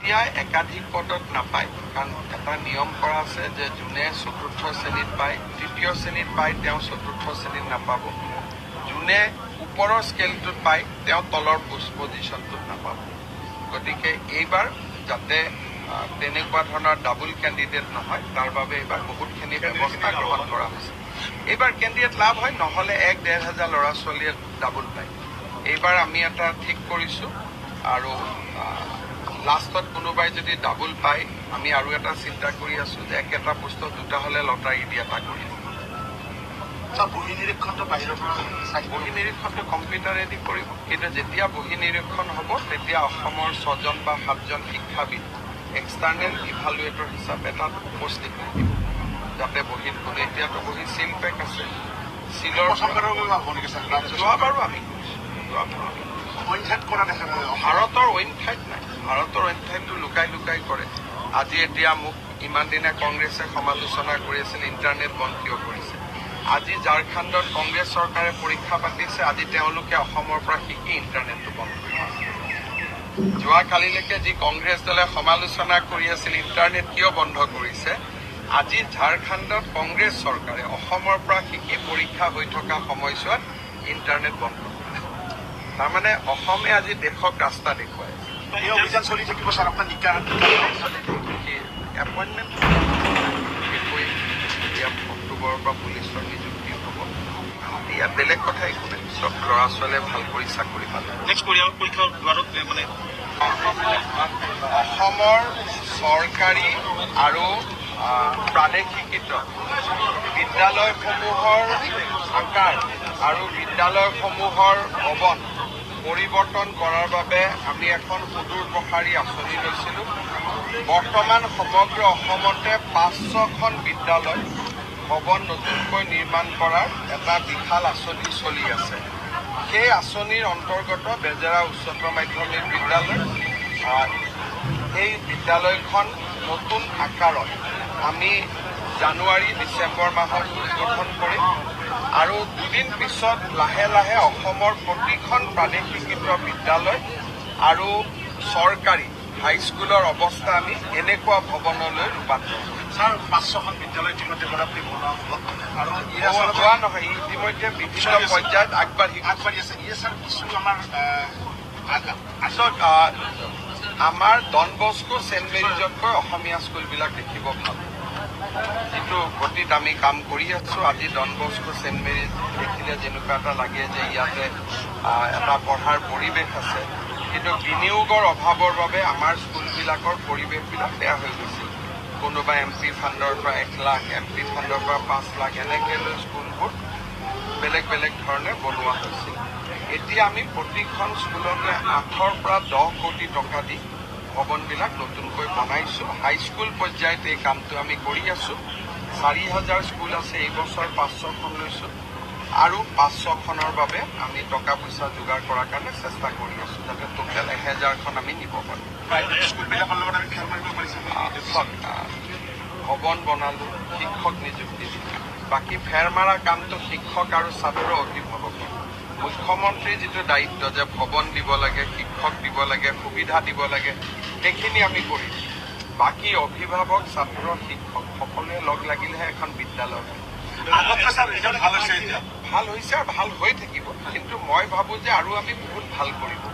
এতিয়া একাধিক পদত নাপায়, কাৰণ এটা নিয়ম কৰা আছে যে যোনে চতুৰ্থ শ্ৰেণীত পায়, তৃতীয় শ্ৰেণীত পায়, তেওঁ চতুৰ্থ শ্ৰেণীত নাপাব। যোনে ওপৰৰ স্কেলটোত পায়, তেওঁ তলৰ পজিশ্যনটোত নাপাব। গতিকে এইবাৰ যাতে তেনেকুৱা ধৰণৰ ডাবল কেণ্ডিডেট নহয়, তাৰ বাবে এইবাৰ বহুতখিনি ব্যৱস্থা গ্ৰহণ কৰা হৈছে। এইবাৰ কেণ্ডিডেট লাভ হয়, নহ'লে 1-1.5 হাজাৰ ল'ৰা ছোৱালীয়ে ডাবল পায়। এইবাৰ আমি এটা ঠিক কৰিছোঁ, আৰু লাষ্টত কোনোবাই যদি ডাবল পায়, আমি আৰু এটা চিন্তা কৰি আছোঁ যে একেটা পোষ্টত দুটা হ'লে লটাৰী দি এটা কৰি দিম। বহি নিৰীক্ষণটো বাহিৰৰ পৰা বহি নিৰীক্ষণটো কম্পিউটাৰেদি কৰিব, কিন্তু যেতিয়া বহি নিৰীক্ষণ হ'ব তেতিয়া অসমৰ 6জন বা 7জন শিক্ষাবিদ এক্সটাৰ্নেল ইভালুৱেটৰ হিচাপে তাত উপস্থিত থাকিব, যাতে বহীত কোনো এতিয়াতো বহি চিল পেক আছে। চিলৰ যোৱাবাৰো আমি অইন ঠাইত কৰা দেখা যায়। ভাৰতৰ অইন ঠাইত নাই, ভাৰতৰ অইন ঠাইতো লুকাই লুকাই কৰে। আজি এতিয়া মোক ইমান দিনে কংগ্ৰেছে সমালোচনা কৰি আছিল ইণ্টাৰনেট বন্ধ কিয় কৰিছে। আজি ঝাৰখণ্ডত কংগ্ৰেছ চৰকাৰে পৰীক্ষা পাতিছে, আজি তেওঁলোকে অসমৰ পৰা শিকি ইণ্টাৰনেটটো বন্ধ কৰিছে। যোৱাকালিলৈকে যি কংগ্ৰেছ দলে সমালোচনা কৰি আছিল ইণ্টাৰনেট কিয় বন্ধ কৰিছে, আজি ঝাৰখণ্ডত কংগ্ৰেছ চৰকাৰে অসমৰ পৰা শিকি পৰীক্ষা হৈ থকা সময়ছোৱাত ইণ্টাৰনেট বন্ধ কৰিছে। তাৰমানে অসমে আজি দেশক ৰাস্তা দেখুৱাই আছে। এই অভিযান চলি থাকিব ছাৰ, আপোনাৰ নিকা এপইণ্টমেণ্ট অক্টোবৰৰ পৰা পুলিচৰ নিযুক্তি হ'ব। ইয়াত বেলেগ কথা একো নাই, চব ল'ৰা ছোৱালীয়ে ভাল কৰি চাকৰি পালে। পৰীক্ষাৰ দ্বাৰত মানে অসমৰ চৰকাৰী আৰু প্ৰাদেশিকৃত বিদ্যালয়সমূহৰ আকাৰ আৰু বিদ্যালয়সমূহৰ ভৱন পৰিৱৰ্তন কৰাৰ বাবে আমি এখন সুদূৰ প্ৰসাৰী আঁচনি লৈছিলোঁ। বৰ্তমান সমগ্ৰ অসমতে 500খন বিদ্যালয় ভৱন নতুনকৈ নিৰ্মাণ কৰাৰ এটা বিশাল আঁচনি চলি আছে। সেই আঁচনিৰ অন্তৰ্গত বেজেৰা উচ্চতৰ মাধ্যমিক বিদ্যালয়, এই বিদ্যালয়খন নতুন আকাৰত আমি জানুৱাৰী-ডিচেম্বৰ মাহত উদ্বোধন কৰিম, আৰু দুদিন পিছত লাহে লাহে অসমৰ প্ৰতিখন প্ৰাদেশিকৃত বিদ্যালয় আৰু চৰকাৰী হাইস্কুলৰ অৱস্থা আমি এনেকুৱা ভৱনলৈ ৰূপান্তৰ কৰিম। ছাৰ 500খন বিদ্যালয় ইতিমধ্যে আপুনি বনোৱা হ'ব, আৰু হোৱা নহয়, ইতিমধ্যে বিভিন্ন পৰ্যায়ত আগবাঢ়ি আছে। ছাৰ কিছু আমাৰ আমাৰ ডন বস্কো ছেইণ্ট মেৰিজতকৈ অসমীয়া স্কুলবিলাক দেখিব ভাল। যিটো গতিত আমি কাম কৰি আছোঁ, আজি ডন বস্কো ছেইণ্ট মেৰিজ দেখিলে যেনেকুৱা এটা লাগে যে ইয়াতে এটা পঢ়াৰ পৰিৱেশ আছে, কিন্তু বিনিয়োগৰ অভাৱৰ বাবে আমাৰ স্কুলবিলাকৰ পৰিৱেশবিলাক বেয়া হৈ গৈছিল। কোনোবা MP ফাণ্ডৰ পৰা 1 লাখ, MP ফাণ্ডৰ পৰা 5 লাখ এনেকৈ লৈ স্কুলবোৰ বেলেগ বেলেগ ধৰণে বনোৱা হৈছিল। এতিয়া আমি প্ৰতিখন স্কুলতে 8ৰ পৰা 10 কোটি টকা দি ভৱনবিলাক নতুনকৈ বনাইছোঁ। হাইস্কুল পৰ্যায়ত এই কামটো আমি কৰি আছোঁ। 4,000 স্কুল আছে, এইবছৰ 500খন লৈছোঁ, আৰু 500খনৰ বাবে আমি টকা পইচা যোগাৰ কৰাৰ কাৰণে চেষ্টা কৰি আছোঁ, যাতে টোটেল 1000খন আমি নিব পাৰোঁ। স্কুলবিলাকৰ লগত আমি খেল মাৰিব পাৰিছোঁ। ভৱন বনালোঁ, শিক্ষক নিযুক্তি দিলোঁ, বাকী ফেৰ মাৰা কামটো শিক্ষক আৰু ছাত্ৰ অভিভাৱকৰ। মুখ্যমন্ত্ৰীৰ যিটো দায়িত্ব যে ভৱন দিব লাগে, শিক্ষক দিব লাগে, সুবিধা দিব লাগে, সেইখিনি আমি কৰি দিম। বাকী অভিভাৱক, ছাত্ৰ, শিক্ষক সকলোৱে লগ লাগিলেহে এখন বিদ্যালয় হয়। ভাল হৈছে আৰু ভাল হৈ থাকিব, কিন্তু মই ভাবোঁ যে আৰু আমি বহুত ভাল কৰিব